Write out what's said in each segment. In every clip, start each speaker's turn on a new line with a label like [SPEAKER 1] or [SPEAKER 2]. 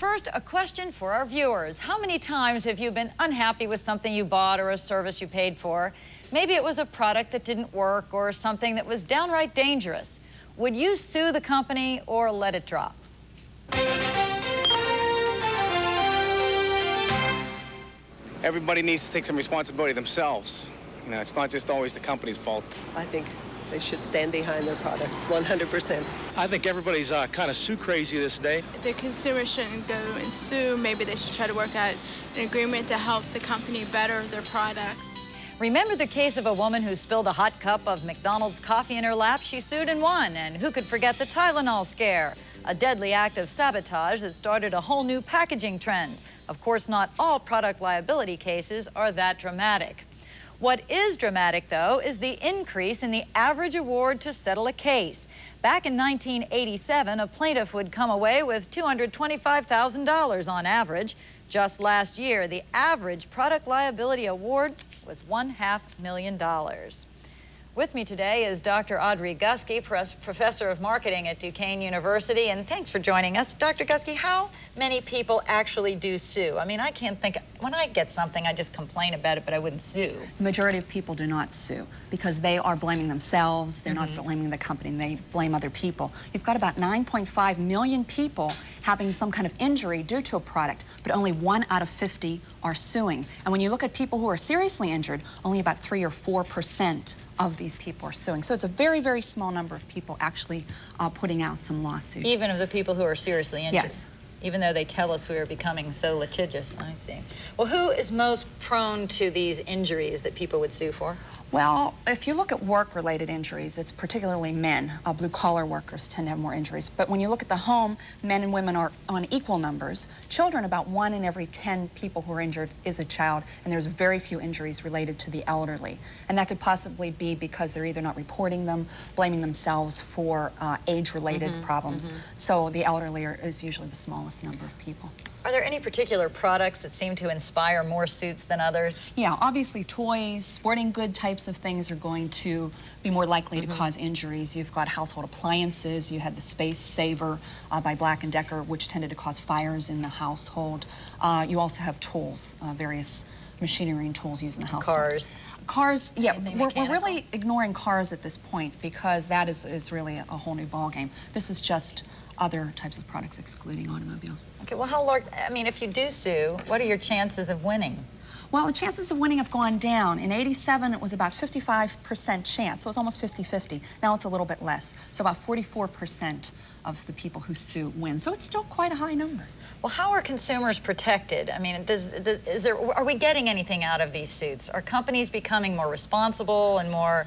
[SPEAKER 1] first, a question for our viewers. How many times have you been unhappy with something you bought or a service you paid for? Maybe it was a product that didn't work or something that was downright dangerous. Would you sue the company or let it drop?
[SPEAKER 2] Everybody needs to take some responsibility themselves. You know, it's not just always the company's fault.
[SPEAKER 3] I think they should stand behind their products 100%.
[SPEAKER 4] I think everybody's kind of sue crazy this day.
[SPEAKER 5] The consumer shouldn't go and sue. Maybe they should try to work out an agreement to help the company better their product.
[SPEAKER 1] Remember the case of a woman who spilled a hot cup of McDonald's coffee in her lap? She sued and won. And who could forget the Tylenol scare? A deadly act of sabotage that started a whole new packaging trend. Of course, not all product liability cases are that dramatic. What is dramatic, though, is the increase in the average award to settle a case. Back in 1987, a plaintiff would come away with $225,000 on average. Just last year, the average product liability award was $500,000. With me today is Dr. Audrey Guskey, professor of marketing at Duquesne University, and thanks for joining us. Dr. Guskey, how many people actually do sue? I mean, I can't think, when I get something, I just complain about it, but I wouldn't sue.
[SPEAKER 6] The majority of people do not sue because they are blaming themselves, they're not blaming the company, they blame other people. You've got about 9.5 million people having some kind of injury due to a product, but only 1 out of 50 are suing. And when you look at people who are seriously injured, only about 3 or 4% of these people are suing. So it's a very, very small number of people actually putting out some lawsuits.
[SPEAKER 1] Even of the people who are seriously injured?
[SPEAKER 6] Yes.
[SPEAKER 1] Even though they tell us we are becoming so litigious. I see. Well, who is most prone to these injuries that people would sue for?
[SPEAKER 6] Well, if you look at work-related injuries, it's particularly men. Blue-collar workers tend to have more injuries. But when you look at the home, men and women are on equal numbers. Children, about 1 in every 10 people who are injured is a child, and there's very few injuries related to the elderly. And that could possibly be because they're either not reporting them, blaming themselves for age-related problems. So the elderly is usually the smallest number of people.
[SPEAKER 1] Are there any particular products that seem to inspire more suits than others?
[SPEAKER 6] Yeah, obviously toys, sporting good types of things are going to be more likely to cause injuries. You've got household appliances. You had the Space Saver by Black & Decker, which tended to cause fires in the household. You also have tools, various machinery and tools used in the household.
[SPEAKER 1] Cars.
[SPEAKER 6] Cars, yeah, we're
[SPEAKER 1] mechanical?
[SPEAKER 6] really ignoring cars at this point because that is really a whole new ballgame. This is just other types of products excluding automobiles.
[SPEAKER 1] Okay, well, how large, I mean, if you do sue, what are your chances of winning?
[SPEAKER 6] Well, the chances of winning have gone down. In '87, it was about 55% chance, so it was almost 50-50. Now it's a little bit less, so about 44% of the people who sue win. So it's still quite a high number.
[SPEAKER 1] Well, how are consumers protected? I mean, are we getting anything out of these suits? Are companies becoming more responsible and more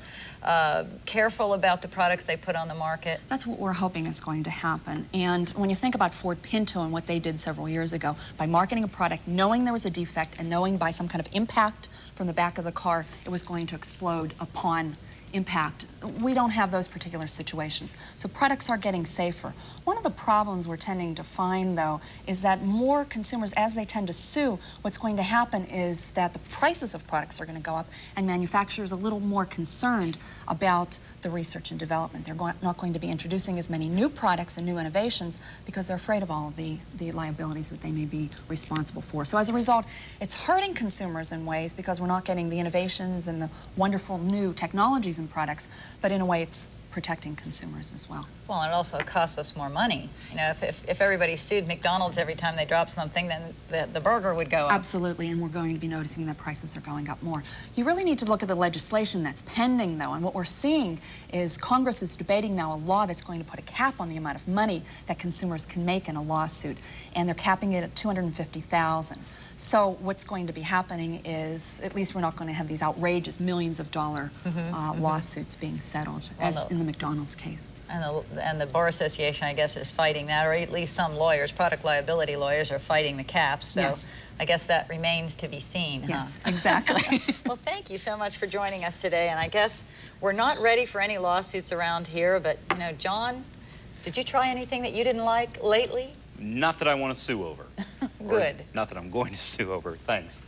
[SPEAKER 1] careful about the products they put on the market?
[SPEAKER 6] That's what we're hoping is going to happen. And when you think about Ford Pinto and what they did several years ago, by marketing a product, knowing there was a defect, and knowing by some kind of impact from the back of the car, it was going to explode upon impact. We don't have those particular situations. So products are getting safer. One of the problems we're tending to find, though, is that more consumers, as they tend to sue, what's going to happen is that the prices of products are going to go up, and manufacturers are a little more concerned about the research and development. They're not going to be introducing as many new products and new innovations because they're afraid of all of the liabilities that they may be responsible for. So as a result, it's hurting consumers in ways because we're not getting the innovations and the wonderful new technologies and products, but in a way it's protecting consumers as well.
[SPEAKER 1] Well, it also costs us more money. You know, if everybody sued McDonald's every time they drop something, then the burger would go up.
[SPEAKER 6] Absolutely, and we're going to be noticing that prices are going up more. You really need to look at the legislation that's pending, though, and what we're seeing is Congress is debating now a law that's going to put a cap on the amount of money that consumers can make in a lawsuit, and they're capping it at $250,000. So what's going to be happening is, at least we're not going to have these outrageous millions of dollar lawsuits being settled, as in the McDonald's case.
[SPEAKER 1] And the Bar Association, I guess, is fighting that, or at least some lawyers, product liability lawyers, are fighting the caps. So
[SPEAKER 6] yes.
[SPEAKER 1] I guess that remains to be seen.
[SPEAKER 6] Yes,
[SPEAKER 1] huh?
[SPEAKER 6] exactly.
[SPEAKER 1] Well, thank you so much for joining us today. And I guess we're not ready for any lawsuits around here, but, you know, John, did you try anything that you didn't like lately?
[SPEAKER 4] Not that I want to sue over.
[SPEAKER 1] Good.
[SPEAKER 4] Not that I'm going to sue over. Thanks.